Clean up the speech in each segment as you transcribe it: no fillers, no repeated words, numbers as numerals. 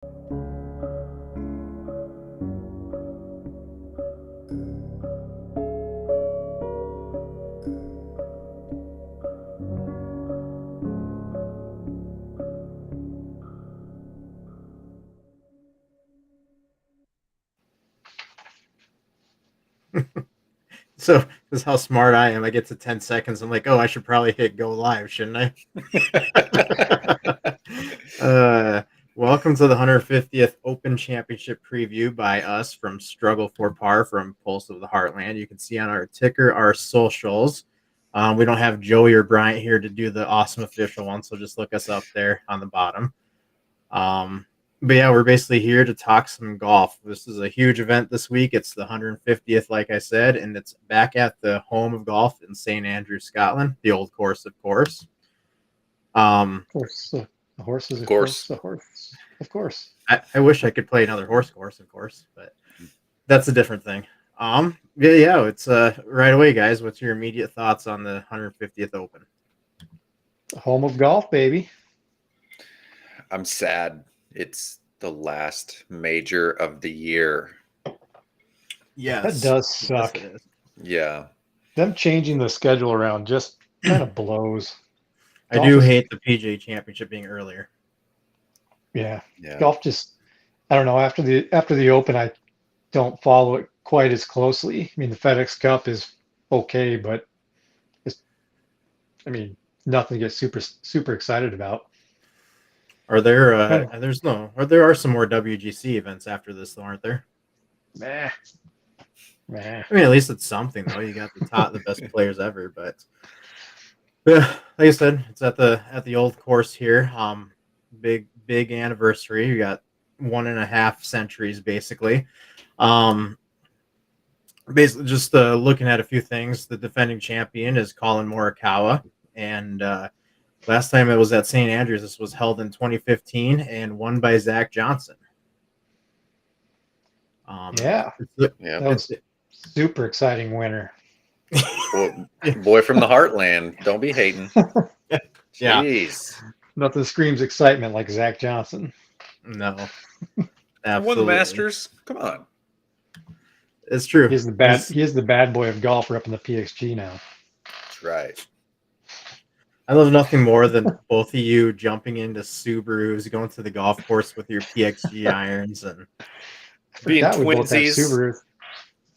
So this is how smart I am. I get to 10 seconds. I'm like, oh, I should probably hit go live, shouldn't I? Welcome to the 150th Open Championship preview by us from Struggle Fore Par from Pulse of the Heartland. You can see on our ticker our socials. We don't have Joey or Bryant here to do the awesome official one, so just look us up there on the bottom. But yeah, we're basically here to talk some golf. This is a huge event this week. It's the 150th, like I said, and it's back at the home of golf in St. Andrews, Scotland, the old course, of course. Of course, the horse is, of course, the horse. Of course. I wish I could play another horse course, of course, but that's a different thing. Yeah, it's right away, guys. What's your immediate thoughts on the 150th Open? The home of golf, baby. I'm sad. It's the last major of the year. Yes. That does suck. Yes, Yeah. Them changing the schedule around just kind of blows. I do hate the PGA Championship being earlier. Yeah. Yeah. Golf just, I don't know, after the Open, I don't follow it quite as closely. I mean, the FedEx Cup is okay, but nothing to get super excited about. Are there there are some more WGC events after this, though, aren't there? Meh. I mean, at least it's something, though. You got the best players ever, but like I said, it's at the old course here. Big anniversary. You got 1.5 centuries, basically. Basically, just looking at a few things. The defending champion is Colin Morikawa, and last time it was at St. Andrews. This was held in 2015 and won by Zach Johnson. That was super exciting winner. Boy from the heartland. Don't be hating. Yeah. Jeez. Nothing screams excitement like Zach Johnson. No. I won the Masters. Come on. It's true. He is the bad boy of golf repping the PXG now. That's right. I love nothing more than both of you jumping into Subarus, going to the golf course with your PXG irons, and being twinsies.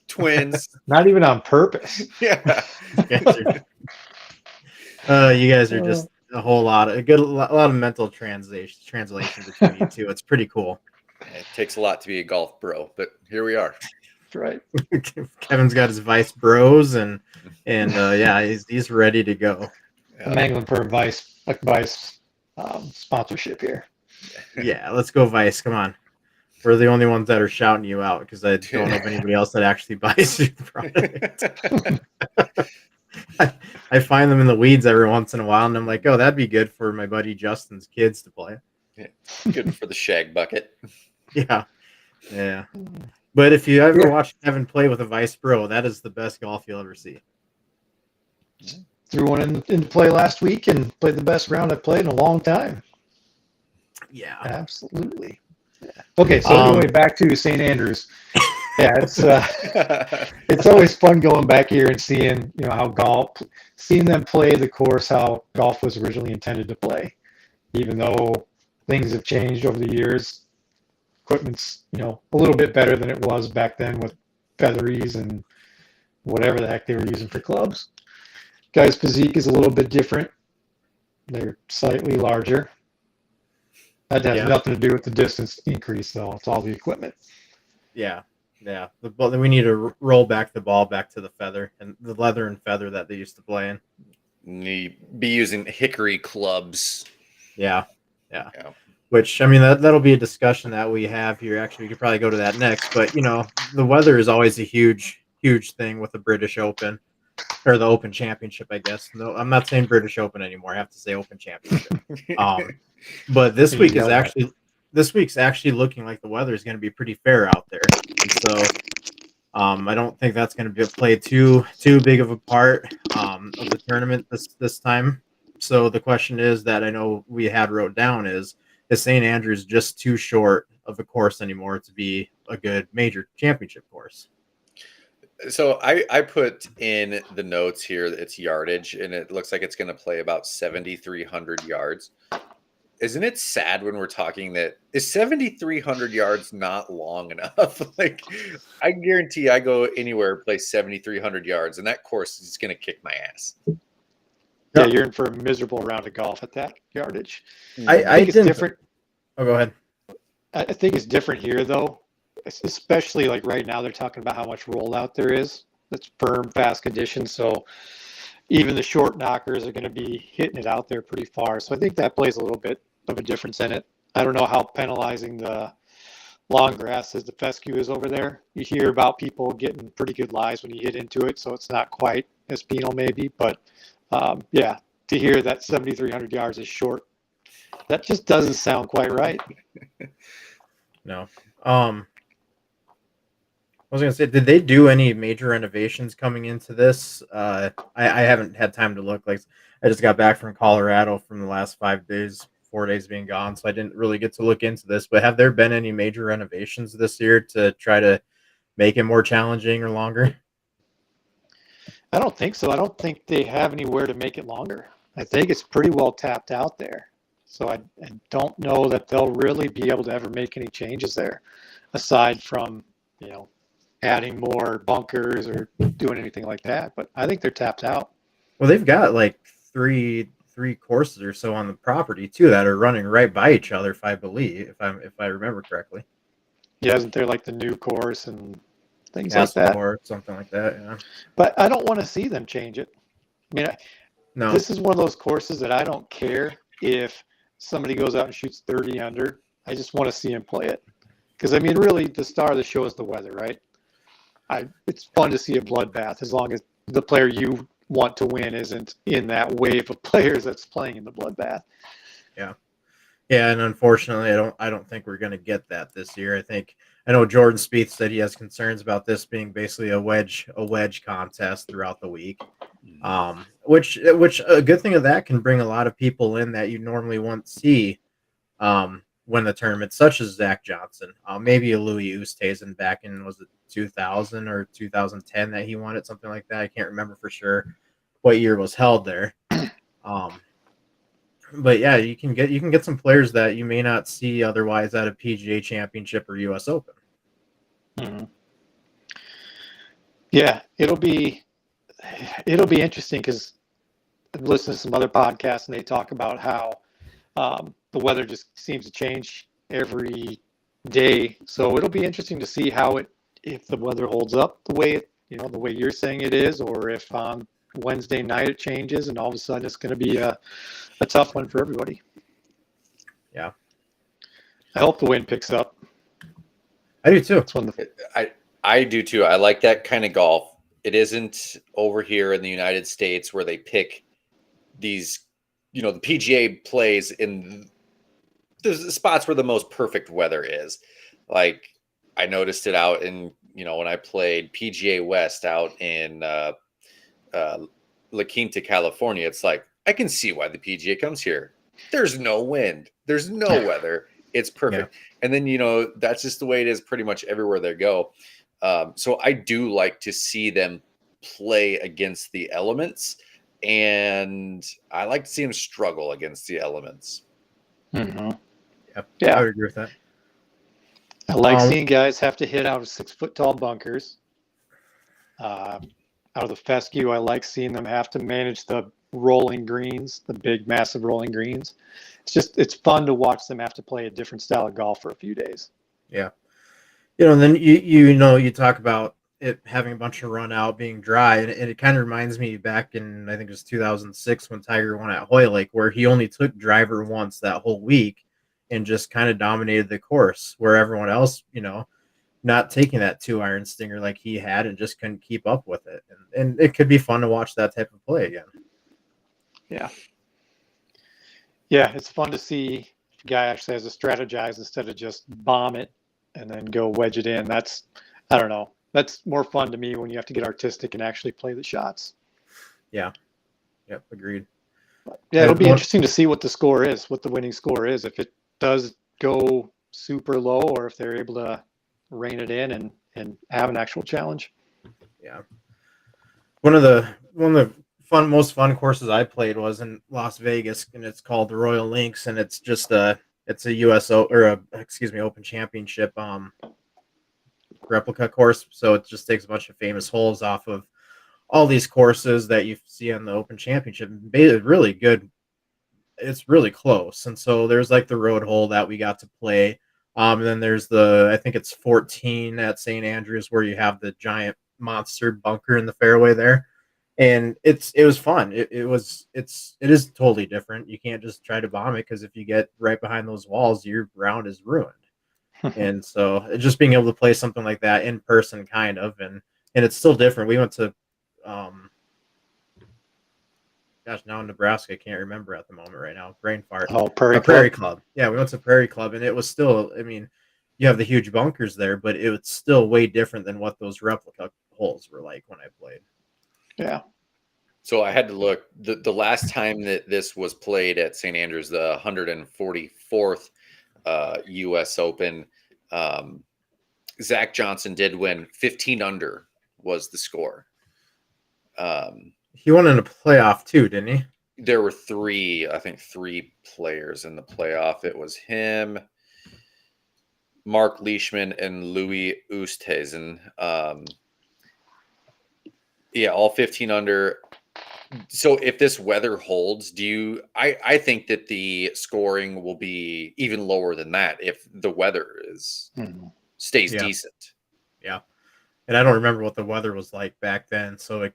Twins. Not even on purpose. Yeah. You guys are just a lot of mental translation between you two. It's pretty cool. It takes a lot to be a golf bro, but here we are. That's right. Kevin's got his Vice Bros, and yeah, he's ready to go. I'm angling for a Vice sponsorship here. Yeah, let's go Vice. Come on. We're the only ones that are shouting you out because I don't know of anybody else that actually buys your product. I find them in the weeds every once in a while, and I'm like, oh, that'd be good for my buddy Justin's kids to play. Yeah. Good for the shag bucket. Yeah. But if you ever watch Kevin play with a Vice Pro, that is the best golf you'll ever see. Threw one into play last week and played the best round I've played in a long time. Yeah. Absolutely. Yeah. Okay, so anyway, back to St. Andrews. Yeah, it's always fun going back here and seeing seeing them play the course how golf was originally intended to play. Even though things have changed over the years, equipment's a little bit better than it was back then with featheries and whatever the heck they were using for clubs. Guys' physique is a little bit different. They're slightly larger. That has nothing to do with the distance increase, though. It's all the equipment. Yeah. We need to roll back the ball back to the feather and the leather and feather that they used to play in. Be using hickory clubs. Yeah. Which, I mean, that'll be a discussion that we have here. Actually, we could probably go to that next. But, the weather is always a huge thing with the British Open. Or the Open Championship, I guess. No, I'm not saying British Open anymore. I have to say Open Championship. But this week's actually looking like the weather is going to be pretty fair out there. And so I don't think that's going to be played too big of a part of the tournament this time. So the question is that I know we had wrote down is St. Andrews just too short of a course anymore to be a good major championship course. So I put in the notes here that it's yardage, and it looks like it's going to play about 7,300 yards. Isn't it sad when we're talking that is 7,300 yards not long enough? Like, I guarantee I go anywhere, play 7,300 yards, and that course is going to kick my ass. Yeah, you're in for a miserable round of golf at that yardage. I think it's different. Oh, go ahead. I think it's different here, though, especially like right now. They're talking about how much rollout there is. That's firm, fast conditions. So even the short knockers are going to be hitting it out there pretty far. So I think that plays a little bit of a difference in it. I don't know how penalizing the long grass as the fescue is over there. You hear about people getting pretty good lies when you hit into it, so it's not quite as penal maybe. But yeah, to hear that 7,300 yards is short, that just doesn't sound quite right. No. I was going to say, did they do any major renovations coming into this? I haven't had time to look. Like, I just got back from Colorado from the last 4 days being gone, so I didn't really get to look into this. But have there been any major renovations this year to try to make it more challenging or longer? I don't think so. I don't think they have anywhere to make it longer. I think it's pretty well tapped out there. So I don't know that they'll really be able to ever make any changes there, aside from, adding more bunkers or doing anything like that. But I think they're tapped out. Well, they've got like three courses or so on the property too that are running right by each other, if I remember correctly. Yeah, isn't there like the new course and things like that? Or something like that, yeah. But I don't want to see them change it. I mean, no. This is one of those courses that I don't care if somebody goes out and shoots 30 under. I just want to see him play it. Because, I mean, really, the star of the show is the weather, right? It's fun to see a bloodbath as long as the player you want to win isn't in that wave of players that's playing in the bloodbath. Yeah. Yeah, and unfortunately, I don't think we're going to get that this year. I know Jordan Spieth said he has concerns about this being basically a wedge contest throughout the week. Which a good thing of that can bring a lot of people in that you normally won't see when the tournament, such as Zach Johnson, maybe a Louis Oosthuizen back in, was it 2000 or 2010 that he won it, something like that. I can't remember for sure what year was held there. But yeah, you can get some players that you may not see otherwise at a PGA Championship or US Open. Mm-hmm. Yeah, it'll be interesting because I've listened to some other podcasts and they talk about how the weather just seems to change every day. So it'll be interesting to see if the weather holds up the way the way you're saying it is, or if on Wednesday night it changes and all of a sudden it's going to be a tough one for everybody. Yeah, I hope the wind picks up. I do too. I do too. I like that kind of golf. It isn't over here in the United States where they pick these, the PGA plays in the spots where the most perfect weather is. Like, I noticed it out in, when I played PGA West out in La Quinta, California. It's like, I can see why the PGA comes here. There's no wind. There's no weather. It's perfect. Yeah. And then, that's just the way it is pretty much everywhere they go. So I do like to see them play against the elements, and I like to see them struggle against the elements. Mm-hmm. Yep. Yeah, I would agree with that. I like seeing guys have to hit out of 6-foot tall bunkers. Out of the fescue, I like seeing them have to manage the rolling greens, the big, massive rolling greens. It's fun to watch them have to play a different style of golf for a few days. Yeah. And then you talk about it having a bunch of run out, being dry, and it kind of reminds me back in, I think it was 2006 when Tiger won at Hoylake, where he only took driver once that whole week and just kind of dominated the course, where everyone else, not taking that 2-iron stinger like he had and just couldn't keep up with it. And it could be fun to watch that type of play again. Yeah. Yeah, it's fun to see a guy actually has to strategize instead of just bomb it and then go wedge it in. I don't know. That's more fun to me when you have to get artistic and actually play the shots. Yeah. Yep, agreed. But yeah, it'll be interesting to see what the winning score is. If it does go super low or if they're able to rein it in and have an actual challenge. Yeah. One of the most fun courses I played was in Las Vegas, and it's called the Royal Links, and it's just a Open Championship replica course. So it just takes a bunch of famous holes off of all these courses that you see on the Open Championship. It's really good. It's really close. And so there's like the road hole that we got to play. And then there's I think it's 14 at St. Andrews where you have the giant monster bunker in the fairway there. And it was fun. It is totally different. You can't just try to bomb it, because if you get right behind those walls, your round is ruined. And so just being able to play something like that in person, kind of, and it's still different. We went to now in Nebraska, I can't remember at the moment right now. Brain fart. Oh, Prairie Club. Yeah, we went to Prairie Club, and it was still, I mean, you have the huge bunkers there, but it was still way different than what those replica holes were like when I played. Yeah. So I had to look. The last time that this was played at St. Andrews, the 144th U.S. Open, Zach Johnson did win. 15 under was the score. He won in a playoff too, didn't he? There were three players in the playoff. It was him, Mark Leishman, and Louis Oosthuizen. All 15 under. So if this weather holds, I think that the scoring will be even lower than that if the weather stays decent. Yeah. And I don't remember what the weather was like back then. So it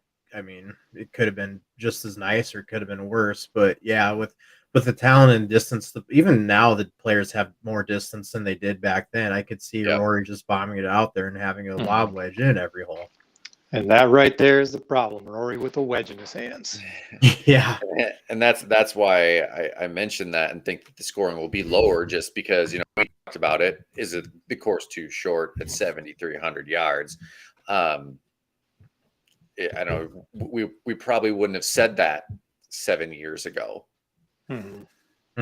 could have been just as nice or it could have been worse. But yeah, with the talent and distance, even now the players have more distance than they did back then. I could see Rory just bombing it out there and having a lob wedge in every hole. And that right there is the problem. Rory with a wedge in his hands. Yeah. And that's why I mentioned that and think that the scoring will be lower, just because, we talked about it. Is it the course too short at 7,300 yards? I know we probably wouldn't have said that 7 years ago. Mm-hmm.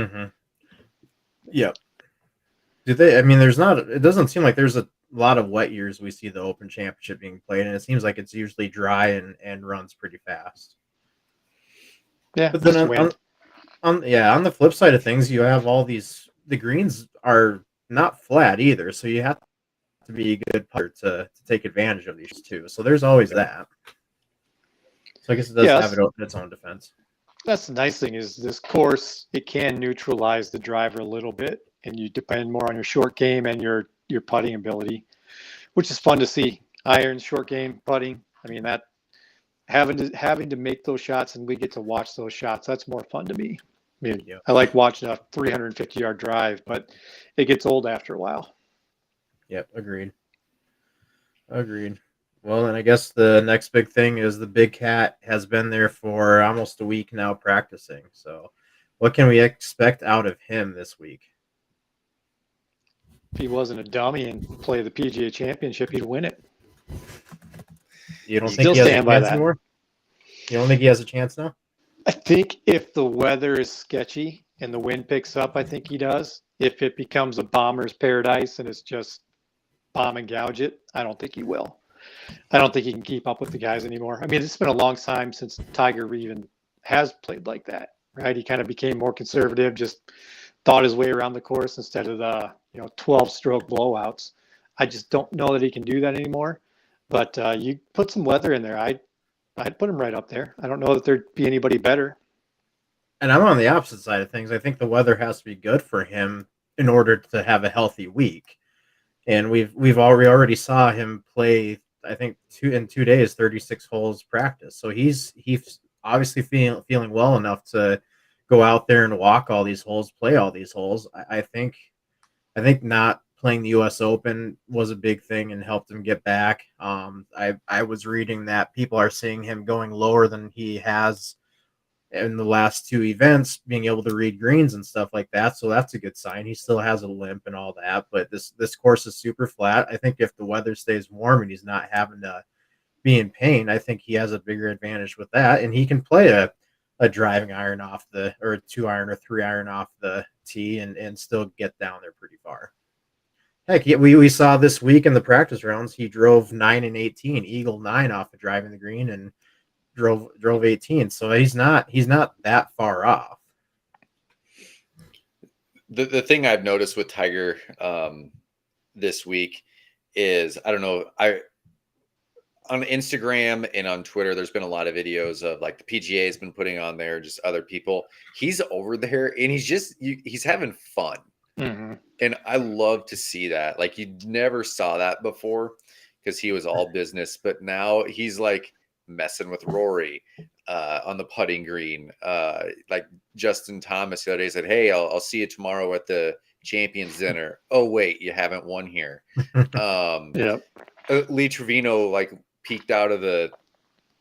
Mm-hmm. Yep. It doesn't seem like there's a lot of wet years we see the Open Championship being played, and it seems like it's usually dry and runs pretty fast. Yeah. But then on the flip side of things, you have the greens are not flat either, so you have to be a good putter to take advantage of these too. So there's always that. So I guess it does have its own defense. That's the nice thing is this course, it can neutralize the driver a little bit, and you depend more on your short game and your putting ability, which is fun to see. Irons, short game, putting. I mean, that having to make those shots and we get to watch those shots, that's more fun to me. I mean, I like watching a 350-yard drive, but it gets old after a while. Yep, agreed. Well, and I guess the next big thing is the Big Cat has been there for almost a week now practicing. So what can we expect out of him this week? If he wasn't a dummy and play the PGA Championship, he'd win it. You don't think he has a chance anymore? You don't think he has a chance now? I think if the weather is sketchy and the wind picks up, I think he does. If it becomes a bomber's paradise and it's just bomb and gouge it, I don't think he will. I don't think he can keep up with the guys anymore. I mean, it's been a long time since Tiger even has played like that, right? He kind of became more conservative, just thought his way around the course instead of the 12-stroke blowouts. I just don't know that he can do that anymore. But you put some weather in there, I'd put him right up there. I don't know that there'd be anybody better. And I'm on the opposite side of things. I think the weather has to be good for him in order to have a healthy week. And we already saw him play, I think, 2 days, 36 holes practice. So he's obviously feeling well enough to go out there and walk all these holes, play all these holes. I think not playing the U.S. Open was a big thing and helped him get back. I was reading that people are seeing him going lower than he has in the last 2 events, being able to read greens and stuff like that. So that's a good sign. He still has a limp and all that, but this course is super flat. I think if the weather stays warm and he's not having to be in pain, I think he has a bigger advantage with that. And he can play a driving iron off or a 2-iron or 3-iron off the tee and still get down there pretty far. Heck, we saw this week in the practice rounds, he drove 9 and 18, eagle 9 off of driving the green, and drove 18. So he's not that far off. The thing I've noticed with Tiger this week is, I don't know, on Instagram and on Twitter, there's been a lot of videos of like the PGA has been putting on there, just other people. He's over there and he's having fun. Mm-hmm. And I love to see that. Like, you never saw that before because he was all business, but now he's like messing with Rory on the putting green. Like Justin Thomas the other day said, "Hey, I'll see you tomorrow at the Champions Dinner." Oh wait, you haven't won here. Yeah. Lee Trevino like peeked out of the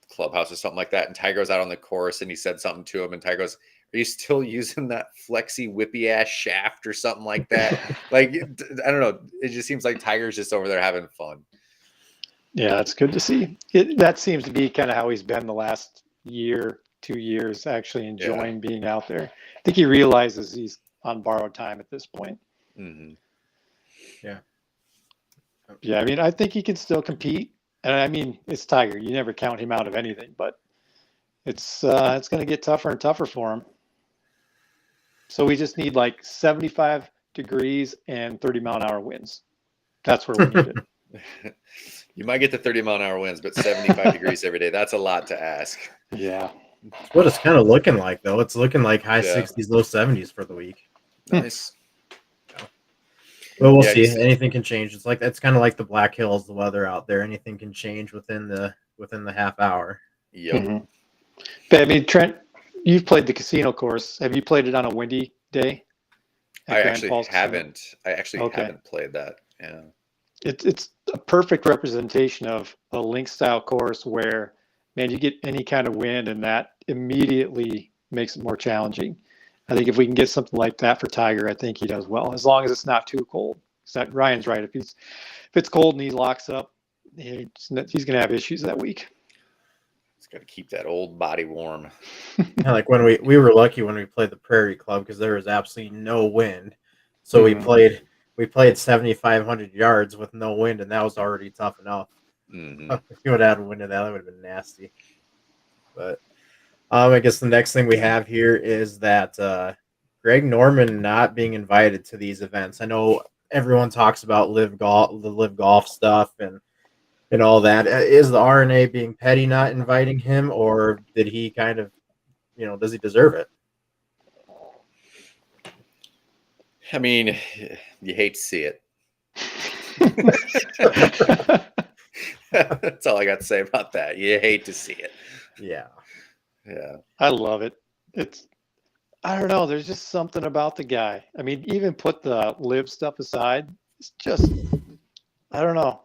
clubhouse or something like that, and Tiger was out on the course, and he said something to him, and Tiger goes, "Are you still using that flexy whippy ass shaft or something like that?" Like, I don't know. It just seems like Tiger's just over there having fun. Yeah, it's good to see. That seems to be kind of how he's been the last year, 2 years, actually enjoying being out there. I think he realizes he's on borrowed time at this point. Mm-hmm. Yeah. Yeah, I mean, I think he can still compete. And I mean, it's Tiger. You never count him out of anything, but it's going to get tougher and tougher for him. So we just need like 75 degrees and 30-mile-an-hour winds. That's where we need it. You might get the 30-mile-an-hour winds, but 75 degrees every day, that's a lot to ask. Yeah. What it's kind of looking like, though. It's looking like high 60s, low 70s for the week. Nice. Well, we'll see. Anything can change. It's kind of like the Black Hills, the weather out there. Anything can change within the half hour. Yep. Mm-hmm. But I mean, Trent, you've played the casino course. Have you played it on a windy day? I actually haven't. I actually haven't played that. Yeah. It's a perfect representation of a link style course where, man, you get any kind of wind and that immediately makes it more challenging. I think if we can get something like that for Tiger, I think he does well, as long as it's not too cold. Ryan's right. If it's cold and he locks up, he's going to have issues that week. He's got to keep that old body warm. Yeah, like when we were lucky when we played the Prairie Club because there was absolutely no wind, so we played 7,500 yards with no wind, and that was already tough enough. Mm-hmm. If you would add wind to that, that would have been nasty. But I guess the next thing we have here is that Greg Norman not being invited to these events. I know everyone talks about the live golf stuff and all that. Is the RNA being petty not inviting him, or did he kind of, does he deserve it? I mean, you hate to see it. That's all I got to say about that. You hate to see it. Yeah. Yeah. I love it. I don't know. There's just something about the guy. I mean, even put the live stuff aside. It's just, I don't know.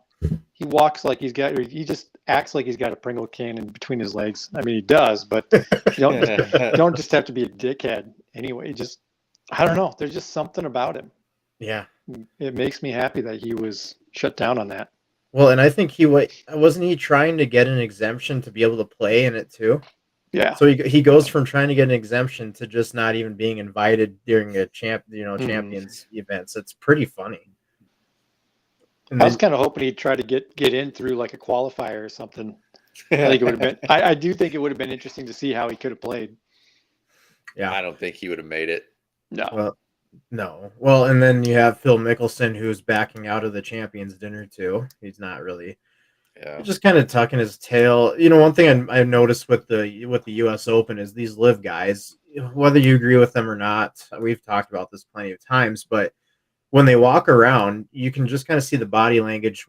He walks like he just acts like he's got a Pringle can in between his legs. I mean, he does, but you don't just have to be a dickhead anyway. I don't know. There's just something about him. Yeah. It makes me happy that he was shut down on that. Well, and I think wasn't he trying to get an exemption to be able to play in it too? Yeah. So he goes from trying to get an exemption to just not even being invited during a champions events. It's pretty funny. I was kind of hoping he'd try to get in through like a qualifier or something. I think it would have been. I do think it would have been interesting to see how he could have played. Yeah, I don't think he would have made it. No. Well, no. Well, and then you have Phil Mickelson, who's backing out of the Champions Dinner too. He's not really. Yeah. Just kind of tucking his tail. One thing I noticed with the U.S. Open is these live guys, whether you agree with them or not, we've talked about this plenty of times, but when they walk around, you can just kind of see the body language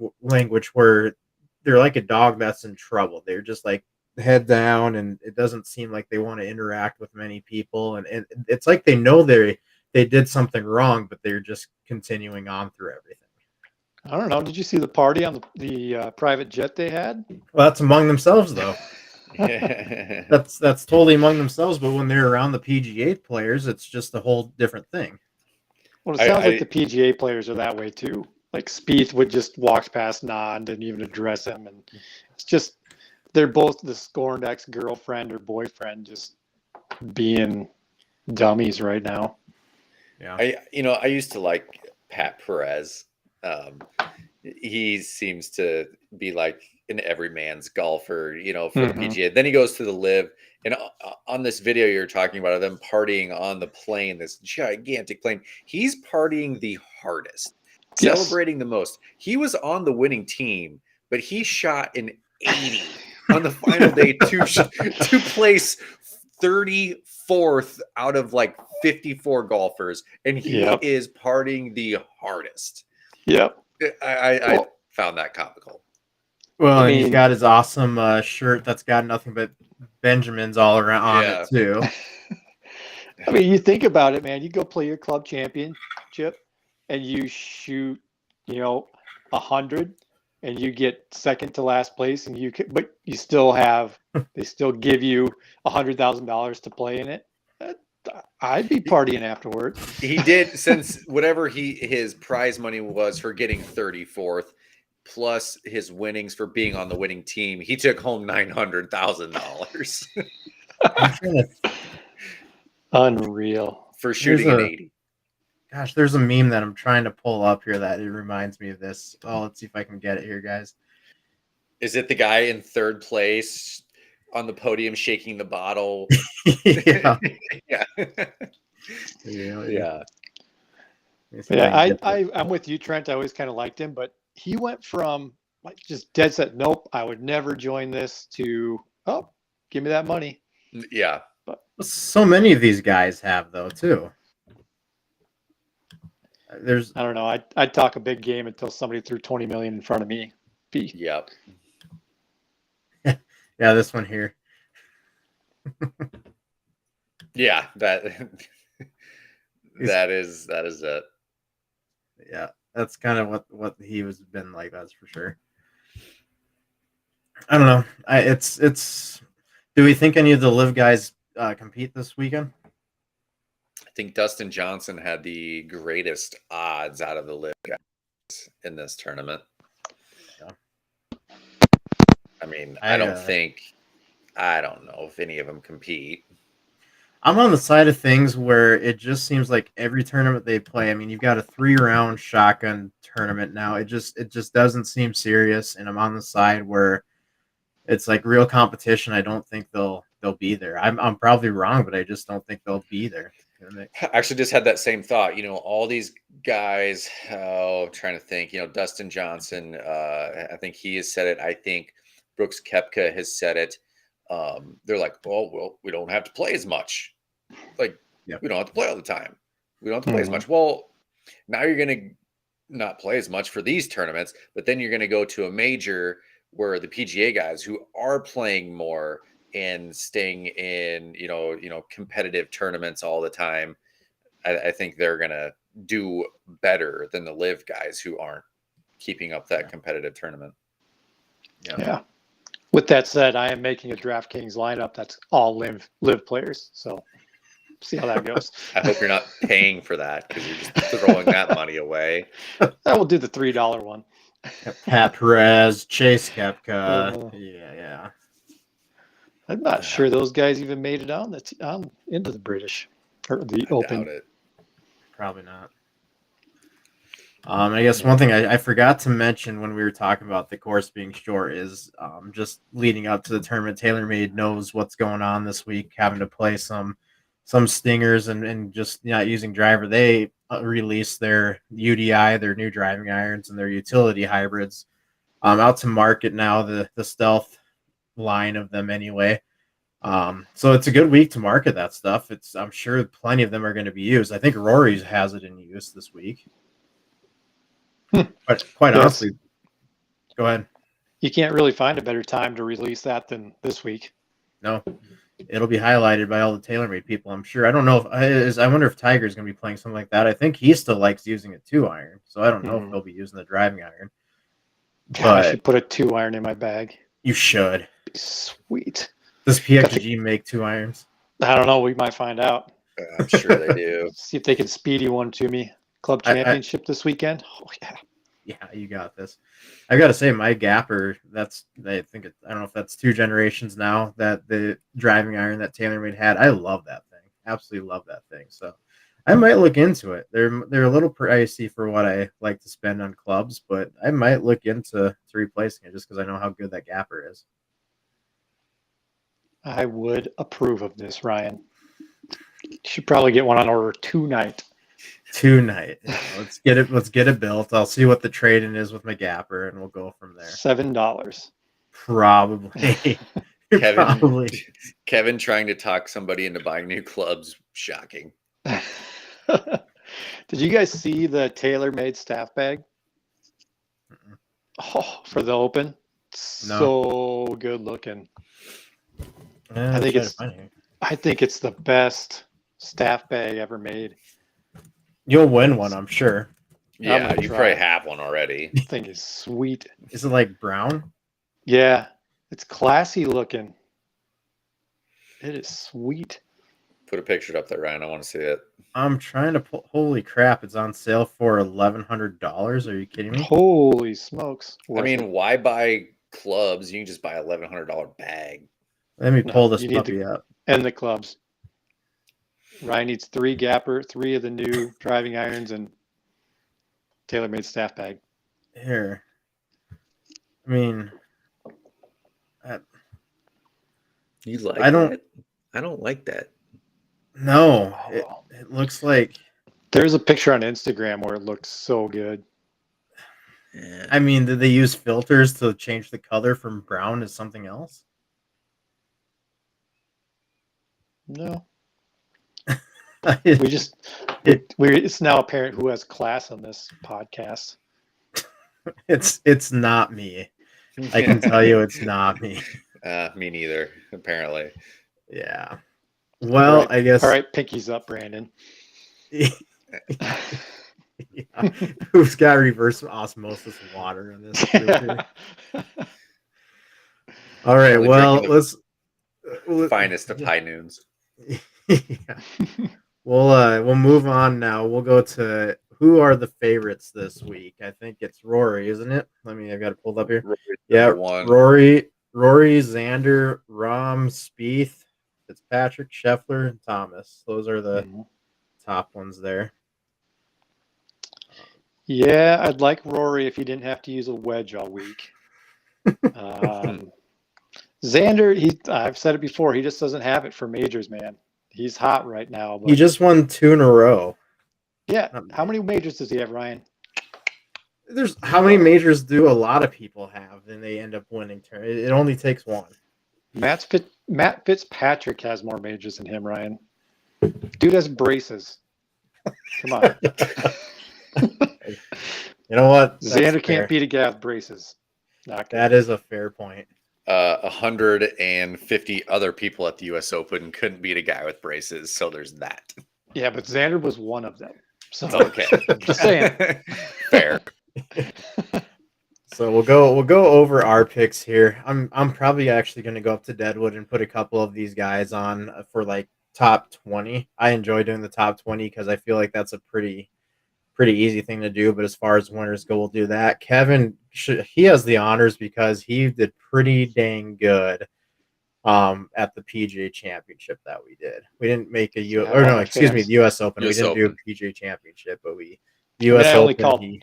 where they're like a dog that's in trouble. They're just like head down, and it doesn't seem like they want to interact with many people. And it's like they know they did something wrong, but they're just continuing on through everything. I don't know. Did you see the party on the private jet they had? Well, that's among themselves, though. That's totally among themselves. But when they're around the PGA players, it's just a whole different thing. Well, it sounds like the PGA players are that way too. Like Spieth would just walk past, nod, didn't even address him, and it's just they're both the scorned ex-girlfriend or boyfriend, just being dummies right now. Yeah, I used to like Pat Perez. He seems to be like an everyman's golfer, for the PGA. Then he goes to the Live, and on this video you're talking about them partying on the plane, this gigantic plane. He's partying the hardest, celebrating the most. He was on the winning team, but he shot an 80 on the final day to place 34th out of like 54 golfers, and he is partying the hardest. Yep. I found that comical. Well, and he's got his awesome shirt that's got nothing but Benjamins all around on it too. I mean, you think about it, man. You go play your club championship, and you shoot, 100, and you get second to last place, and but you still have. They still give you $100,000 to play in it. I'd be partying afterwards. He did, since whatever his prize money was for getting 34th, plus his winnings for being on the winning team, he took home $900,000. Unreal for shooting an 80. Gosh, there's a meme that I'm trying to pull up here that it reminds me of this. Oh, let's see if I can get it here, guys. Is it the guy in third place on the podium shaking the bottle? Yeah. I'm with you, Trent. I always kind of liked him, but he went from like just dead set, nope, I would never join this, to, oh, give me that money. Yeah. But so many of these guys have, though, too. I don't know. I'd talk a big game until somebody threw 20 million in front of me. Yep. Yeah, this one here. Yeah, that is it. Yeah, that's kind of what he was been like. That's for sure. I don't know. It's. Do we think any of the Live guys compete this weekend? I think Dustin Johnson had the greatest odds out of the Live guys in this tournament. Yeah. I mean, I don't know if any of them compete. I'm on the side of things where it just seems like every tournament they play. I mean, you've got a 3-round shotgun tournament now. It just doesn't seem serious, and I'm on the side where it's like real competition. I don't think they'll be there. I'm probably wrong, but I just don't think they'll be there. I actually just had that same thought. All these guys. I'm trying to think. Dustin Johnson. I think he has said it. I think Brooks Koepka has said it. They're like, well, we don't have to play as much. Like, we don't have to play all the time. We don't have to play as much. Well, now you're going to not play as much for these tournaments, but then you're going to go to a major where the PGA guys who are playing more and staying in, competitive tournaments all the time, I think they're going to do better than the Live guys who aren't keeping up that competitive tournament. Yeah. With that said, I am making a DraftKings lineup that's all Live players. So see how that goes. I hope you're not paying for that, because you're just throwing that money away. I will do the $3 one. Pat Perez, Chase Koepka. Yeah. I'm not sure those guys even made it on into the British or the Open. Doubt it. Probably not. I guess one thing I forgot to mention when we were talking about the course being short is just leading up to the tournament, TaylorMade knows what's going on this week, having to play some stingers and just not using driver. They released their UDI, their new driving irons, and their utility hybrids out to market now, the Stealth line of them anyway. So it's a good week to market that stuff. I'm sure plenty of them are going to be used. I think Rory has it in use this week. But quite honestly, go ahead. You can't really find a better time to release that than this week. No, it'll be highlighted by all the TaylorMade people, I'm sure. I don't know I wonder if Tiger's going to be playing something like that. I think he still likes using a 2-iron, so I don't know if he'll be using the driving iron. God, I should put a 2-iron in my bag. You should. Sweet. Does PXG make 2-irons? I don't know. We might find out. I'm sure they do. See if they can speedy one to me. Club championship this weekend. Oh yeah. Yeah, you got this. I got to say, my Gapper, I don't know if that's 2 generations now, that the driving iron that TaylorMade had. I love that thing. Absolutely love that thing. So I might look into it. They're a little pricey for what I like to spend on clubs, but I might look into replacing it just because I know how good that gapper is. I would approve of this, Ryan. Should probably get one on order tonight. Tonight. Let's get it built. I'll see what the trade-in is with my gapper, and we'll go from there. $7. Probably. Kevin trying to talk somebody into buying new clubs. Shocking. Did you guys see the tailor-made staff bag? Oh, for the Open? No. So good looking. Yeah, I think it's the best staff bag ever made. You'll win one, I'm sure. Yeah, you probably have one already. This thing is sweet. Is it like brown? Yeah, it's classy looking. It is sweet. Put a picture up there, Ryan. I want to see it. I'm trying to pull. Holy crap! It's on sale for $1,100. Are you kidding me? Holy smokes! I mean, why buy clubs? You can just buy a $1,100 bag. Let me pull this puppy up. And the clubs. Ryan needs 3 gapper, 3 of the new driving irons, and tailor-made staff bag. Here. I mean, you like? I don't like that. No, it looks like. There's a picture on Instagram where it looks so good. Yeah. I mean, did they use filters to change the color from brown to something else? No. It's now apparent who has class on this podcast. It's not me. I can tell you it's not me. Me neither, apparently. Yeah. Well, right. I guess. All right, pinkies up, Brandon. Yeah. Who's got reverse osmosis water in this group here? All right. Well, let's finest of high noons. Yeah. We'll move on now. We'll go to who are the favorites this week. I think it's Rory, isn't it? I've got it pulled up here. Rory, Xander, Rahm, Spieth, Fitzpatrick, Scheffler, and Thomas. Those are the top ones there. Yeah, I'd like Rory if he didn't have to use a wedge all week. Xander, I've said it before, he just doesn't have it for majors, man. He's hot right now. But he just won 2 in a row. Yeah. How many majors does he have, Ryan? How many majors do a lot of people have, and they end up winning? It only takes one. Matt Fitzpatrick has more majors than him, Ryan. Dude has braces. Come on. You know what? Xander can't beat a guy with braces. That is a fair point. 150 other people at the U.S. Open couldn't beat a guy with braces, so there's that. Yeah, but Xander was one of them. So okay, just saying. Fair. So we'll go over our picks here. I'm probably actually going to go up to Deadwood and put a couple of these guys on for like top 20. I enjoy doing the top 20 because I feel like that's a pretty easy thing to do. But as far as winners go, we'll do that. Kevin, he has the honors because he did pretty dang good at the PGA Championship that we did. We didn't make the U.S. Open. We didn't do a PGA Championship, but the U.S. Open.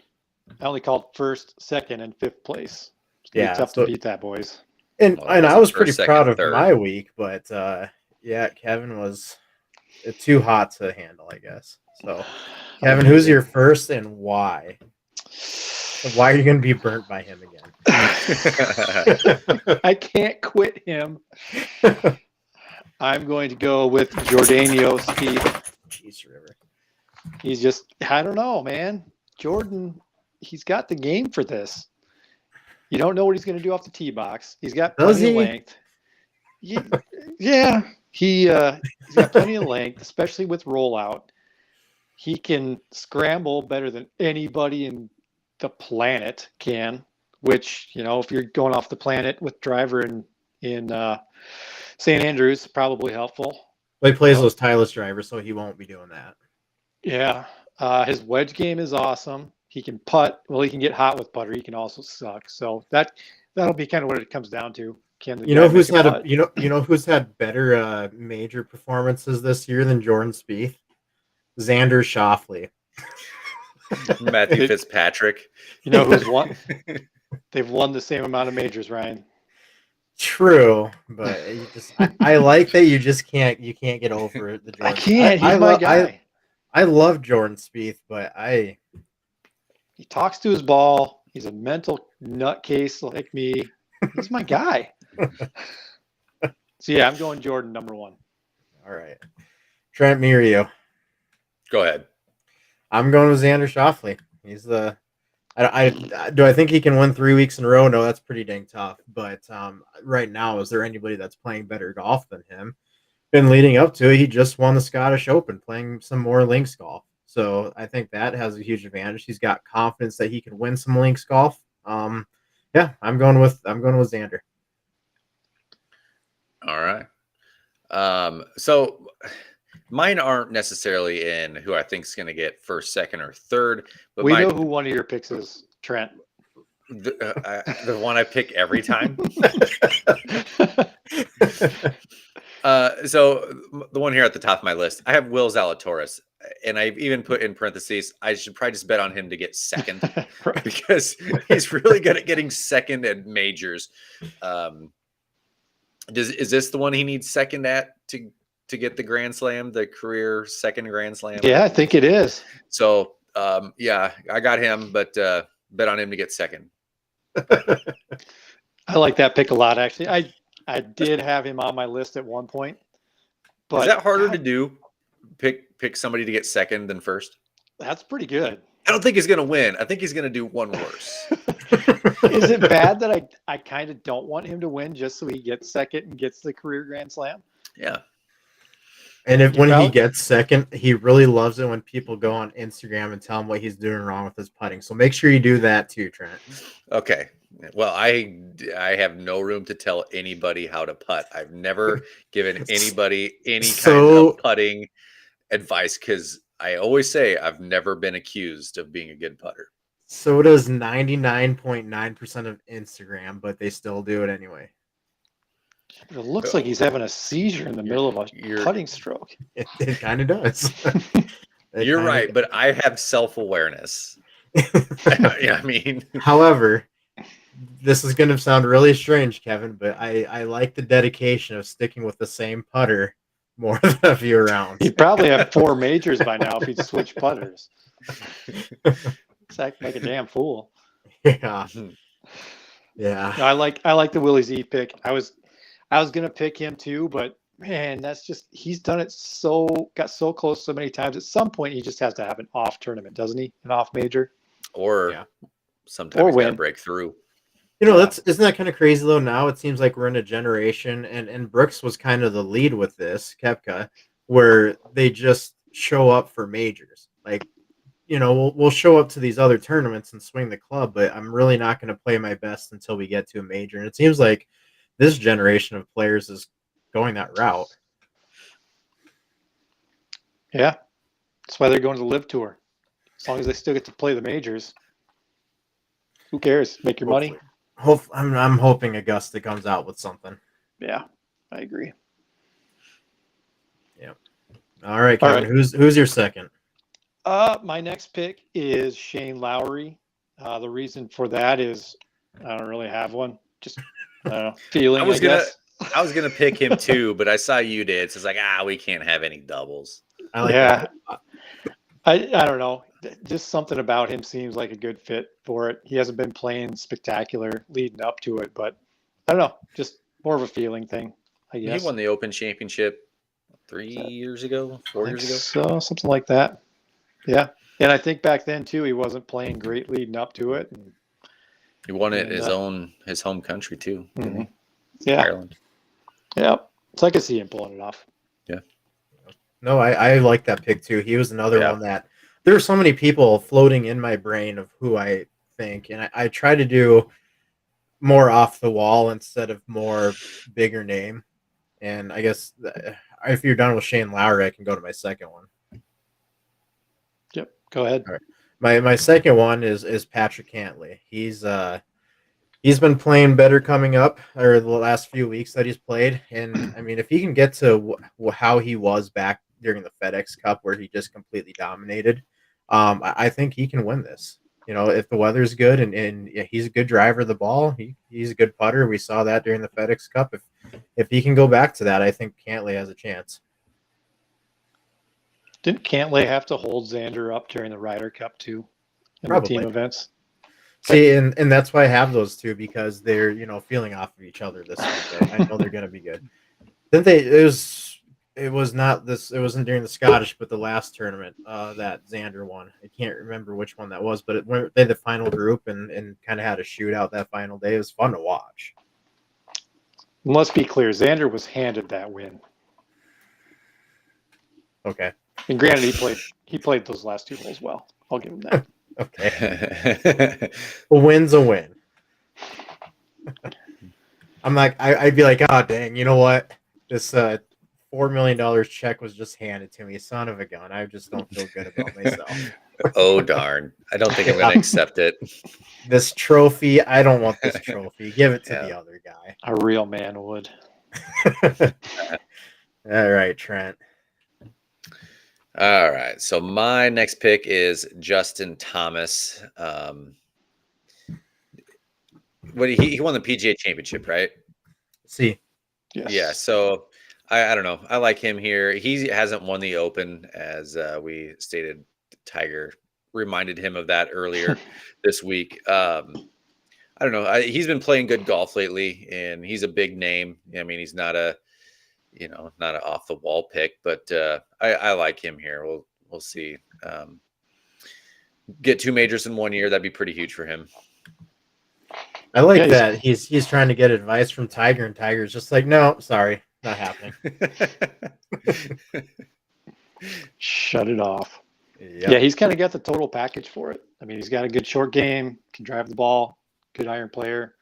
I only called first, second, and fifth place. It's tough to beat that, boys. And I was pretty proud of my week, but Kevin was too hot to handle, I guess. So, Kevin, who's your first and why? Why are you going to be burnt by him again? I can't quit him. I'm going to go with Jordanio Spieth. Jeez, River. He's just, I don't know, man. Jordan, he's got the game for this. You don't know what he's going to do off the tee box. He's got plenty of length. Yeah, he's got plenty of length, especially with rollout. He can scramble better than anybody in the planet can, which, if you're going off the planet with driver in St. Andrews, probably helpful. Well, he plays those Titleist drivers, so he won't be doing that. Yeah. His wedge game is awesome. He can putt. Well, he can get hot with putter. He can also suck. So that'll be kind of what it comes down to. Who's had better major performances this year than Jordan Spieth? Xander Schauffele. Matthew Fitzpatrick. You know who's won? They've won the same amount of majors, Ryan. True, but I like that you can't get over the Jordan. I can't. He's my guy. I love Jordan Spieth, but he talks to his ball. He's a mental nutcase like me. He's my guy. So yeah, I'm going Jordan number 1. All right. Trent, me or you? Go ahead. I'm going with Xander Schauffele. He's the. Do I think he can win 3 weeks in a row? No, that's pretty dang tough. But right now, is there anybody that's playing better golf than him? Been leading up to it, he just won the Scottish Open, playing some more links golf. So I think that has a huge advantage. He's got confidence that he can win some links golf. Yeah, I'm going with Xander. All right. So mine aren't necessarily in who I think is going to get first, second, or third. But we know who one of your picks is, Trent. The one I pick every time. So the one here at the top of my list, I have Will Zalatoris, and I've even put in parentheses, I should probably just bet on him to get second Right. because he's really good at getting second at majors. Is this the one he needs second at to get the Grand Slam, the career second Grand Slam? Yeah, I think it is. So yeah, I got him, but bet on him to get second. I like that pick a lot, actually. I did have him on my list at one point. But Is that harder to do? Pick somebody to get second than first? That's pretty good. I don't think he's going to win. I think he's going to do one worse. Is it bad that I kind of don't want him to win just so he gets second and gets the career Grand Slam? Yeah. And when he gets second, he really loves it when people go on Instagram and tell him what he's doing wrong with his putting. So make sure you do that too, Trent. Okay. Well, I have no room to tell anybody how to putt. I've never given anybody any kind of putting advice because I always say I've never been accused of being a good putter. So does 99.9% of Instagram, but they still do it anyway. It looks like he's having a seizure in the middle of a putting stroke. It kind of does. You're right, but I have self-awareness. I mean, however, this is going to sound really strange, Kevin, but I like the dedication of sticking with the same putter more than a few rounds. He'd probably have 4 majors by now if he'd switch putters. It's acting like a damn fool. Yeah. Yeah. No, I like the Willie Z pick. I was gonna pick him too, but man, that's just he's done it got so close so many times. At some point, he just has to have an off tournament, doesn't he? An off major, or sometimes he's got to break through. You know, isn't that kind of crazy though? Now it seems like we're in a generation, and Brooks was kind of the lead with this, Koepka, where they just show up for majors. Like, you know, we'll show up to these other tournaments and swing the club, but I'm really not going to play my best until we get to a major. And it seems like this generation of players is going that route. Yeah, that's why they're going to the Live Tour. As long as they still get to play the majors, who cares? Make your money. I'm hoping Augusta comes out with something. Yeah, I agree. Yeah. All right, Kevin. All right. Who's your second? My next pick is Shane Lowry. The reason for that is I don't really have one. Just feeling. I was gonna pick him too, but I saw you did, so it's like we can't have any doubles. I don't know. Just something about him seems like a good fit for it. He hasn't been playing spectacular leading up to it, but I don't know. Just more of a feeling thing, I guess. He won the Open Championship 4 years ago. So something like that. Yeah, and I think back then too, he wasn't playing great leading up to it. He won it in his home country too. Mm-hmm. Yeah, Ireland. Yeah, so I could see him pulling it off. Yeah. No, I like that pick too. He was another one that there are so many people floating in my brain of who I think, and I try to do more off the wall instead of more bigger name. And I guess if you're done with Shane Lowry, I can go to my second one. Yep, go ahead. All right. My second one is Patrick Cantley. He's been playing better coming up, or the last few weeks that he's played, and I mean, if he can get to how he was back during the FedEx Cup where he just completely dominated. I think he can win this. You know, if the weather's good and he's a good driver of the ball, he's a good putter. We saw that during the FedEx Cup. If he can go back to that, I think Cantley has a chance. Didn't Cantley have to hold Xander up during the Ryder Cup too in Probably. the team events? See, and that's why I have those two, because they're, you know, feeling off of each other this week. I know they're going to be good. Then it wasn't during the Scottish, but the last tournament that Xander won. I can't remember which one that was, but they had the final group and kind of had a shootout that final day. It was fun to watch. Let's be clear, Xander was handed that win. Okay. And granted, he played those last 2 holes well. I'll give him that. Okay. A win's a win. I'm like, I'd be like, oh, dang, you know what? This $4 million check was just handed to me. Son of a gun. I just don't feel good about myself. Oh, darn. I don't think I'm going to accept it. This trophy, I don't want this trophy. Give it to the other guy. A real man would. All right, Trent. All right. So my next pick is Justin Thomas. He won the PGA Championship, right? See. Yes. Yeah. So I don't know. I like him here. He hasn't won the Open, as we stated. Tiger reminded him of that earlier this week. I don't know. He's been playing good golf lately, and he's a big name. I mean, he's not an off the wall pick, but I like him here. We'll see. Get 2 majors in 1 year. That'd be pretty huge for him. I like that he's trying to get advice from Tiger, and Tiger's just like, no, sorry, not happening. Shut it off. Yep. Yeah, he's kind of got the total package for it. I mean, he's got a good short game, can drive the ball, good iron player,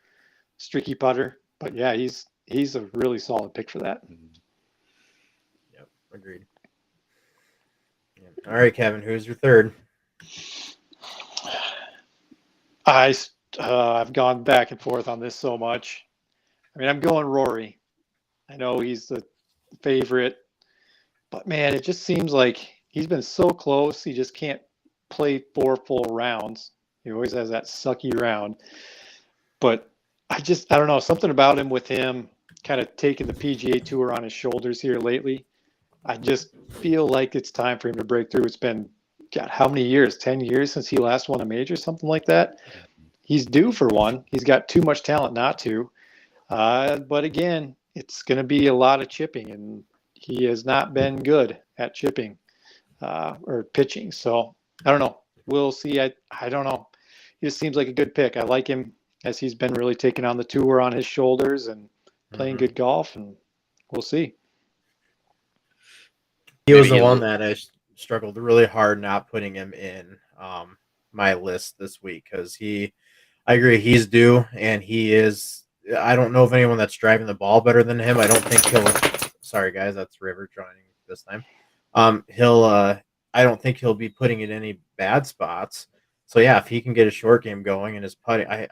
streaky putter. But yeah, he's a really solid pick for that. Yep, agreed. All right, Kevin, who's your third? I've gone back and forth on this so much. I mean, I'm going Rory. I know he's the favorite, but man, it just seems like he's been so close. He just can't play 4 full rounds. He always has that sucky round. But I don't know, something about him with him kind of taking the PGA Tour on his shoulders here lately. I just feel like it's time for him to break through. It's been, God, how many years? 10 years since he last won a major, something like that. He's due for one. He's got too much talent not to. But again, it's going to be a lot of chipping, and he has not been good at chipping or pitching. So I don't know. We'll see. I don't know. He just seems like a good pick. I like him as he's been really taking on the tour on his shoulders and playing good golf, and we'll see. He was the one that I struggled really hard not putting him in my list this week, because I agree, he's due, and he is. I don't know of anyone that's driving the ball better than him. I don't think he'll. Sorry, guys, that's River joining this time. I don't think he'll be putting it in any bad spots. So yeah, if he can get a short game going and his putting, I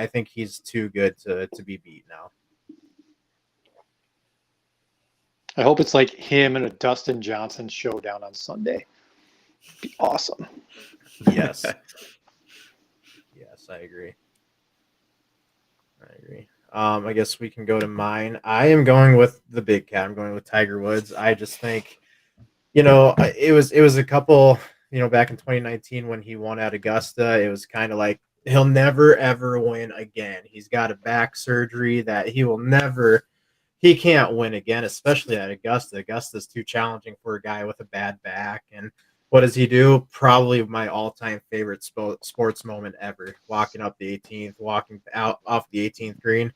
think he's too good to be beat now. I hope it's like him and a Dustin Johnson showdown on Sunday. It'd be awesome. Yes. Yes, I agree. I guess we can go to mine. I am going with the big cat. I'm going with Tiger Woods. I just think, it was a couple, back in 2019 when he won at Augusta, it was kind of like he'll never, ever win again. He's got a back surgery that he can't win again, especially at Augusta. Augusta's too challenging for a guy with a bad back. And what does he do? Probably my all-time favorite sports moment ever. Walking up the 18th, walking out off the 18th green.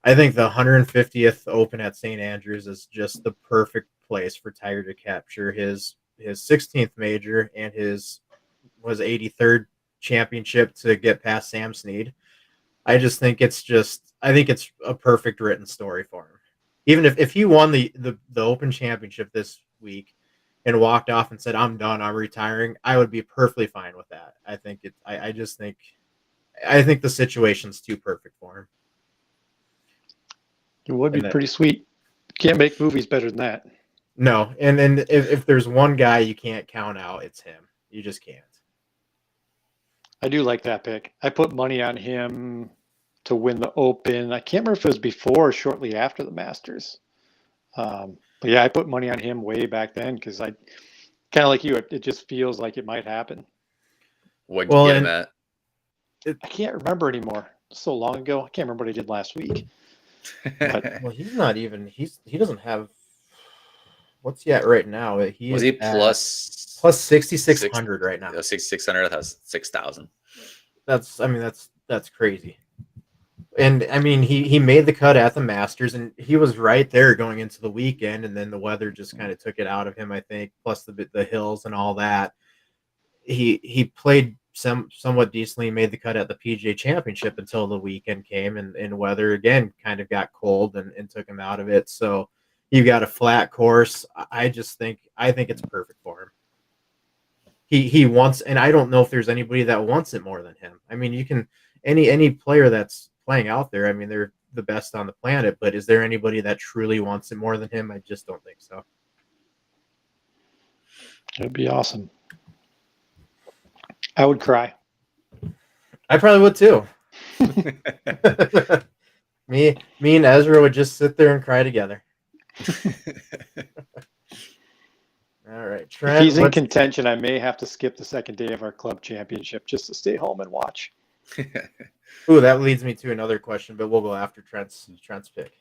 I think the 150th Open at St. Andrews is just the perfect place for Tiger to capture his 16th major and his 83rd championship to get past Sam Snead. I think it's a perfect written story for him. Even if he won the Open Championship this week and walked off and said, I'm done, I'm retiring, I would be perfectly fine with that. I think the situation's too perfect for him. It would be pretty sweet. Can't make movies better than that. No, and then if there's one guy you can't count out, it's him. You just can't. I do like that pick. I put money on him to win the Open. I can't remember if it was before or shortly after the Masters. But yeah, I put money on him way back then because I kind of like you. It just feels like it might happen. What'd you get him at? I can't remember anymore. So long ago. I can't remember what I did last week. But, Well, he's not even. He doesn't have. What's he at right now? Was he plus 6,600 right now? 6,600. That's 6,000. That's crazy. And I mean, he made the cut at the Masters, and he was right there going into the weekend, and then the weather just kind of took it out of him, I think. Plus the hills and all that. He played somewhat decently, made the cut at the PGA Championship until the weekend came, and weather again kind of got cold and took him out of it. So you got a flat course. I think it's perfect for him. He wants, and I don't know if there's anybody that wants it more than him. I mean, you can any player that's playing out there. I mean, they're the best on the planet, but is there anybody that truly wants it more than him? I just don't think so. it'd be awesome. I would cry. I probably would too. Me and Ezra would just sit there and cry together. All right, Trent, If he's in contention, I may have to skip the second day of our club championship just to stay home and watch. Ooh, that leads me to another question, but we'll go after Trent's pick.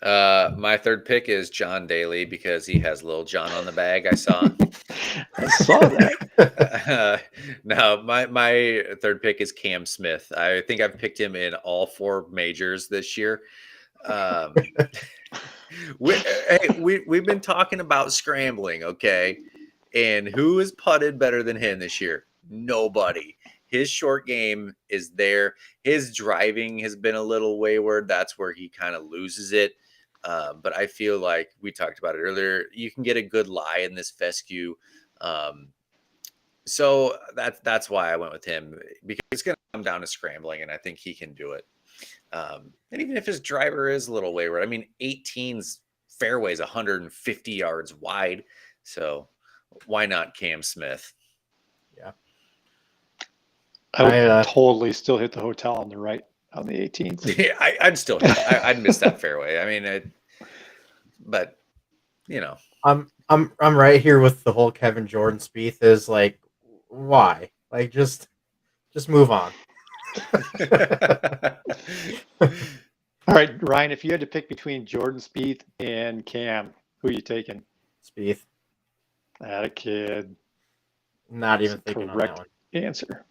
My third pick is John Daly because he has Lil John on the bag. I saw. I saw that. No, my third pick is Cam Smith. I think I've picked him in all 4 majors this year. We've been talking about scrambling, okay? And who has putted better than him this year? Nobody. His short game is there. His driving has been a little wayward. That's where he kind of loses it. But I feel like we talked about it earlier. You can get a good lie in this fescue. So that's why I went with him, because it's going to come down to scrambling, and I think he can do it. And even if his driver is a little wayward, I mean, 18's fairway is 150 yards wide. So why not Cam Smith? Yeah. Oh, I would totally still hit the hotel on the right on the 18th. Yeah, I'd miss that fairway. I mean, but you know, I'm right here with the whole Kevin Jordan Spieth is like, why? Like, just move on. All right, Ryan, if you had to pick between Jordan Spieth and Cam, who are you taking? Spieth. Atta kid. Not even thinking on that Correct one. answer.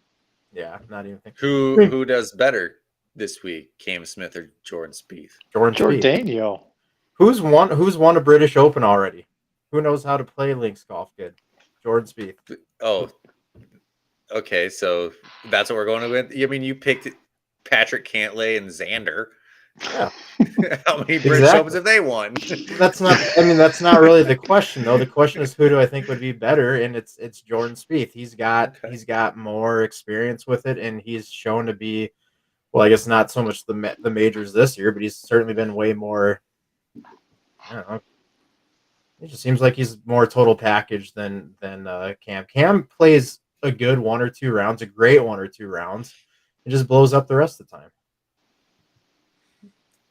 Yeah, not even thinking. Who does better this week, Cam Smith or Jordan Spieth? Spieth. Jordanio. Who's won a British Open already? Who knows how to play links golf good? Jordan Spieth. Oh, okay. So that's what we're going with. I mean, you picked Patrick Cantley and Xander. Yeah. How many British Opens have they won? That's not really the question though. The question is, who do I think would be better? And it's Jordan Spieth. He's got more experience with it, and he's shown to be, well, I guess not so much the majors this year, but he's certainly been way more. I don't know. It just seems like he's more total package than Cam. Cam plays a good 1 or 2 rounds, a great 1 or 2 rounds, and just blows up the rest of the time.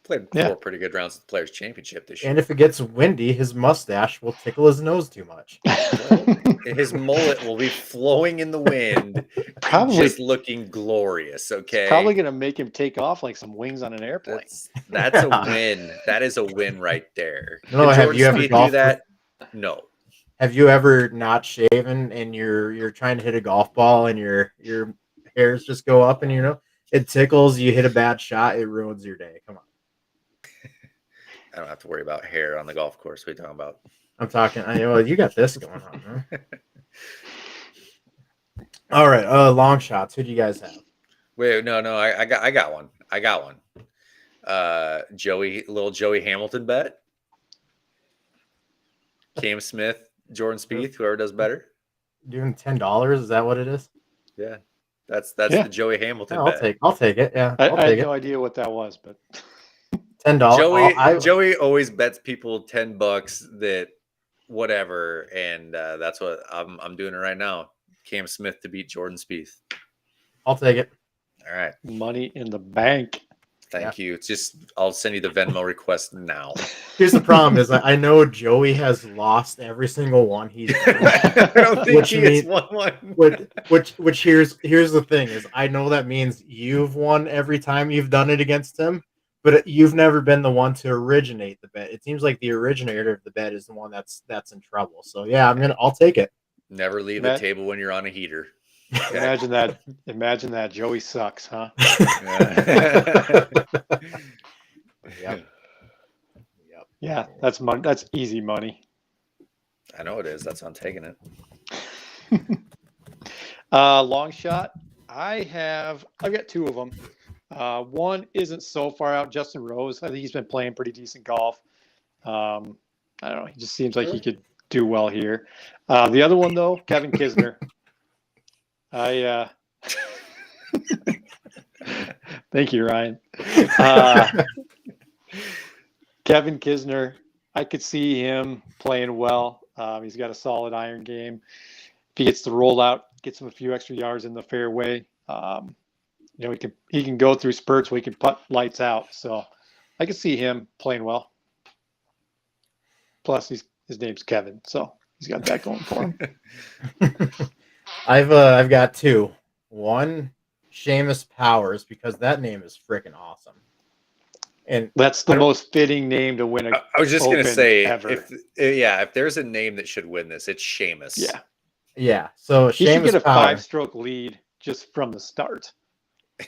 Played 4 pretty good rounds at the Players Championship this year. And if it gets windy, his mustache will tickle his nose too much. His mullet will be flowing in the wind, Probably just looking glorious. Okay, probably going to make him take off like some wings on an airplane. That's a win. That is a win right there. No, have you ever do that? No. Have you ever not shaven and you're trying to hit a golf ball and your hairs just go up and it tickles, you hit a bad shot, it ruins your day. Come on. I don't have to worry about hair on the golf course. What are you talking about? I'm talking. Well, you got this going on, huh? All right. Long shots. Who do you guys have? Wait, no. I got one. Little Joey Hamilton bet. Cam Smith, Jordan Spieth, whoever does better. Doing $10? Is that what it is? Yeah, that's the Joey Hamilton bet. I'll take it. Yeah, I I'll had take no idea what that was, but $10. Joey always bets people $10 that whatever, and that's what I'm doing it right now. Cam Smith to beat Jordan Spieth. I'll take it. All right. Money in the bank. Thank you. It's just I'll send you the Venmo request now. Here's the problem: is I know Joey has lost every single one he's done. I don't think he has won one. Which here's the thing: is I know that means you've won every time you've done it against him, but you've never been the one to originate the bet. It seems like the originator of the bet is the one that's in trouble. So yeah, I'll take it. Never leave the table when you're on a heater. Okay. Imagine that. Joey sucks, huh? Yep. Yeah, that's money. That's easy money. I know it is. That's why I'm taking it. Long shot. I've got two of them. One isn't so far out. Justin Rose. I think he's been playing pretty decent golf. I don't know. He just seems like he could do well here. The other one though, Kevin Kisner. Thank you, Ryan. Kevin Kisner, I could see him playing well. He's got a solid iron game. If he gets the rollout, gets him a few extra yards in the fairway, he can go through spurts where he can putt lights out. So I could see him playing well. Plus, his name's Kevin, so he's got that going for him. I've got two. One, Seamus Powers, because that name is freaking awesome. And that's the most fitting name to win a I was just going to say, ever. if there's a name that should win this, it's Seamus. Yeah. So he Seamus should get a Powers, 5-stroke lead just from the start.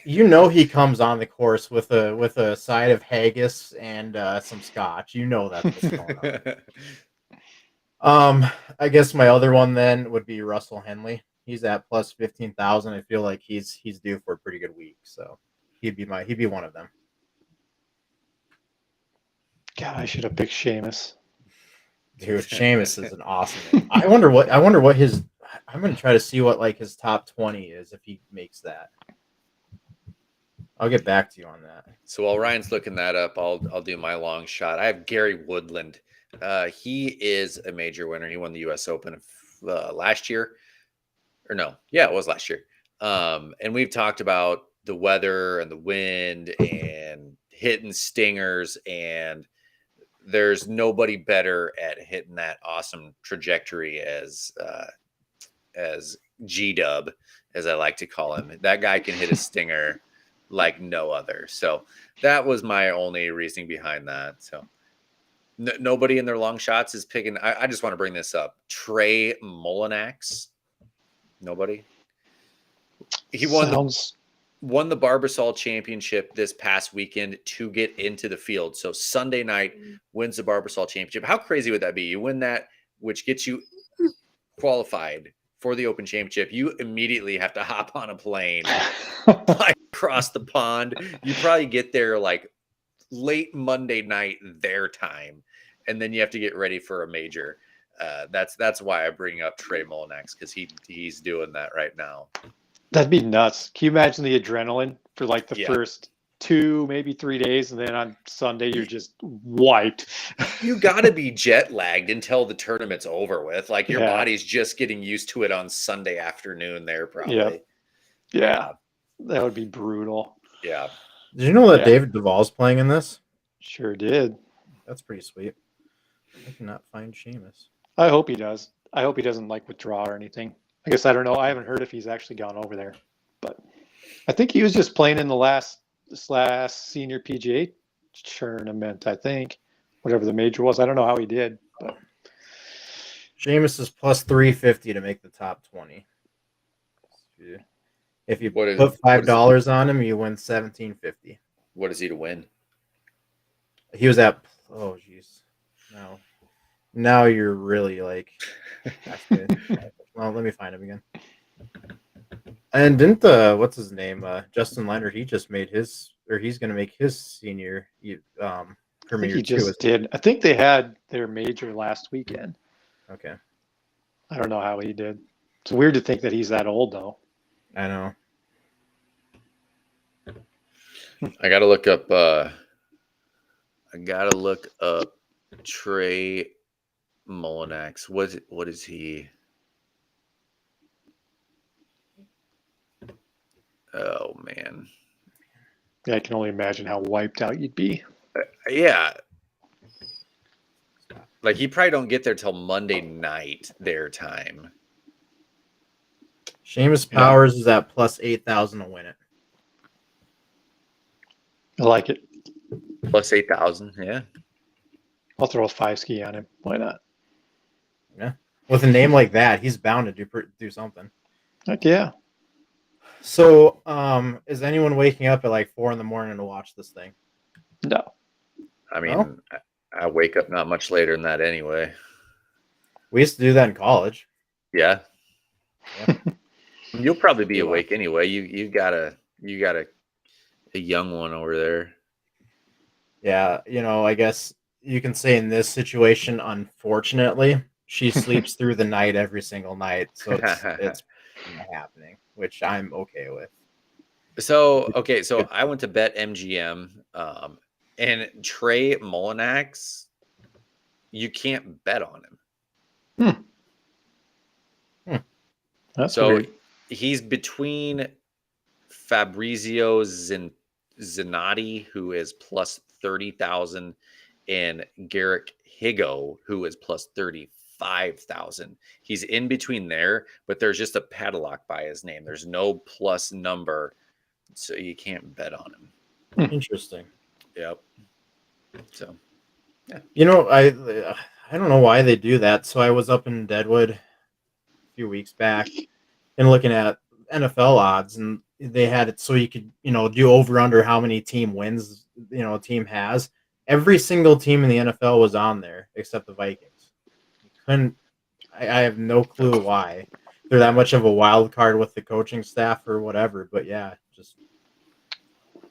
He comes on the course with a side of haggis and some scotch. That's what's going on. I guess my other one then would be Russell Henley. He's at plus 15,000. I feel like he's due for a pretty good week, so he'd be one of them. God, I should have picked Seamus. Dude, Seamus is an awesome name. I wonder what his. I'm gonna try to see what like his top 20 is if he makes that. I'll get back to you on that. So while Ryan's looking that up, I'll do my long shot. I have Gary Woodland. He is a major winner. He won the U.S. Open last year. Or no, yeah, it was last year. And we've talked about the weather and the wind and hitting stingers, and there's nobody better at hitting that awesome trajectory as G-Dub, as I like to call him. That guy can hit a stinger like no other. So that was my only reasoning behind that. So nobody in their long shots is picking. I just want to bring this up. Trey Mullinax. Nobody. He won the Barbasol Championship this past weekend to get into the field. So Sunday night wins the Barbasol Championship. How crazy would that be? You win that, which gets you qualified for the Open Championship. You immediately have to hop on a plane, fly across the pond. You probably get there like late Monday night their time, and then you have to get ready for a major. That's why I bring up Trey Mullinax, because he's doing that right now. That'd be nuts. Can you imagine the adrenaline for like the first 2, maybe 3 days, and then on Sunday you're just wiped? You got to be jet lagged until the tournament's over with. Like your body's just getting used to it on Sunday afternoon there, probably. Yeah. That would be brutal. Yeah. Did you know that David Duvall's playing in this? Sure did. That's pretty sweet. I cannot find Seamus. I hope he does. I hope he doesn't like withdraw or anything. I guess I don't know. I haven't heard if he's actually gone over there, but I think he was just playing in this last senior PGA tournament. I think whatever the major was. I don't know how he did, but Seamus is plus 350 to make the top 20. If you put $5 on him, you win $17.50. What is he to win? He was at. Oh, jeez. No. Now you're really like. Well, let me find him again. And didn't what's his name? Justin Leonard. He just made his, or he's going to make his senior premier. He just did. I think they had their major last weekend. Okay. I don't know how he did. It's weird to think that he's that old, though. I know. I got to look up I gotta look up Trey Mullinax. What is he? Oh man. Yeah, I can only imagine how wiped out you'd be. Yeah. Like he probably don't get there till Monday night their time. Seamus Powers is at plus 8,000 to win it. I like it. Plus 8,000, yeah. I'll throw a 5-ski on him. Why not? Yeah, with a name like that, he's bound to do something. Heck yeah. So, is anyone waking up at like 4 a.m. to watch this thing? No. I mean, I wake up not much later than that anyway. We used to do that in college. Yeah. Yep. You'll probably be awake anyway. You got a young one over there. Yeah, I guess you can say in this situation, unfortunately, she sleeps through the night every single night, so it's happening, which I'm okay with. So I went to bet MGM, and Trey Mullinax, you can't bet on him. That's so weird. He's between Fabrizio Zanotti, who is plus 30,000, and Garrick Higo, who is plus 35,000. He's in between there, but there's just a padlock by his name. There's no plus number, so you can't bet on him. Interesting. Yep. So, yeah. I don't know why they do that. So I was up in Deadwood a few weeks back and looking at NFL odds, and they had it so you could, do over under how many team wins, a team has. Every single team in the NFL was on there except the Vikings. I have no clue why. They're that much of a wild card with the coaching staff or whatever, but yeah, just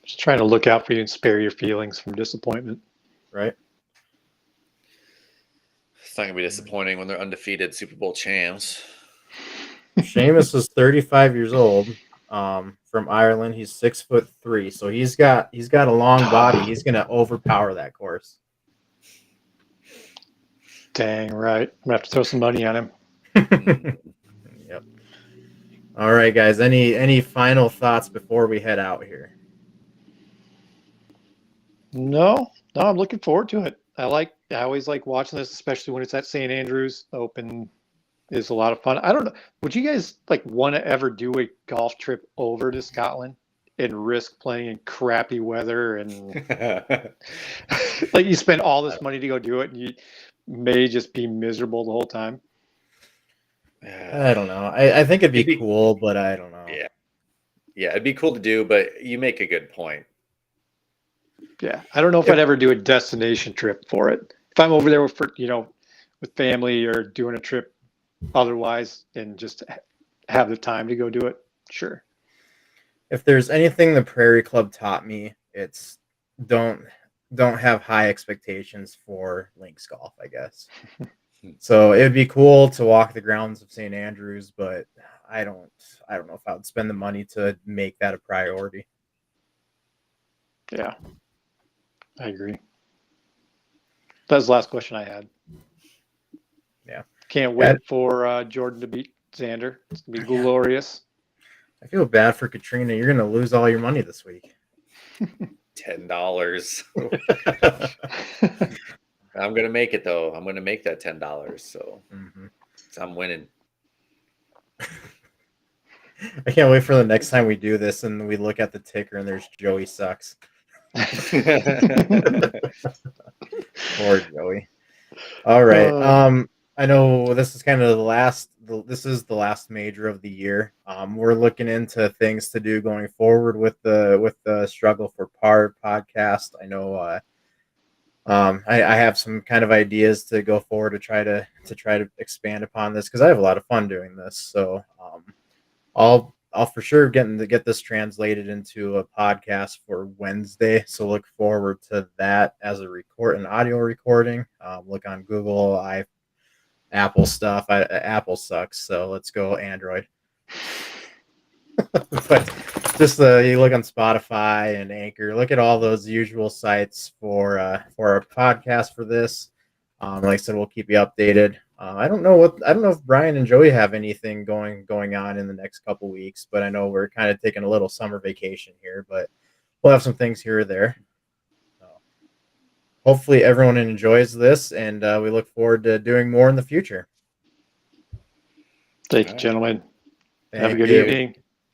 trying to look out for you and spare your feelings from disappointment. Right. It's not going to be disappointing when they're undefeated Super Bowl champs. Seamus is 35 years old, from Ireland. He's 6'3", so he's got a long body. He's going to overpower that course. Dang right. I'm going to have to throw some money on him. Yep. All right, guys. Any final thoughts before we head out here? No, I'm looking forward to it. I always like watching this, especially when it's at St. Andrews Open. Is a lot of fun. I don't know. Would you guys want to ever do a golf trip over to Scotland and risk playing in crappy weather and you spend all this money to go do it and you may just be miserable the whole time? I don't know. I think it'd be cool, but I don't know. Yeah, it'd be cool to do, but you make a good point. Yeah, I don't know if I'd ever do a destination trip for it. If I'm over there with family or doing a trip otherwise and just have the time to go do it, sure. If there's anything the Prairie Club taught me, it's don't have high expectations for links golf, I guess. So it would be cool to walk the grounds of St. Andrews, but I don't know if I would spend the money to make that a priority. Yeah, I agree. That's the last question I had. Yeah. Can't wait for Jordan to beat Xander. It's going to be glorious. I feel bad for Katrina. You're going to lose all your money this week. $10. I'm going to make it, though. I'm going to make that $10. So I'm winning. I can't wait for the next time we do this and we look at the ticker and there's Joey sucks. Poor Joey. All right. I know this is kind of the last major of the year. We're looking into things to do going forward with the Struggle Fore Par podcast. I know I have some kind of ideas to go forward to try to expand upon this because I have a lot of fun doing this. So I'll for sure get this translated into a podcast for Wednesday. So look forward to that as an audio recording. Look on Google. Apple stuff. Apple sucks, so let's go Android. But just you look on Spotify and Anchor, look at all those usual sites for our podcast for this. Like I said, we'll keep you updated. I don't know if Brian and Joey have anything going on in the next couple weeks, but I know we're kind of taking a little summer vacation here, but we'll have some things here or there. Hopefully everyone enjoys this, and we look forward to doing more in the future. Thank you, gentlemen. Have a Thank good you. evening.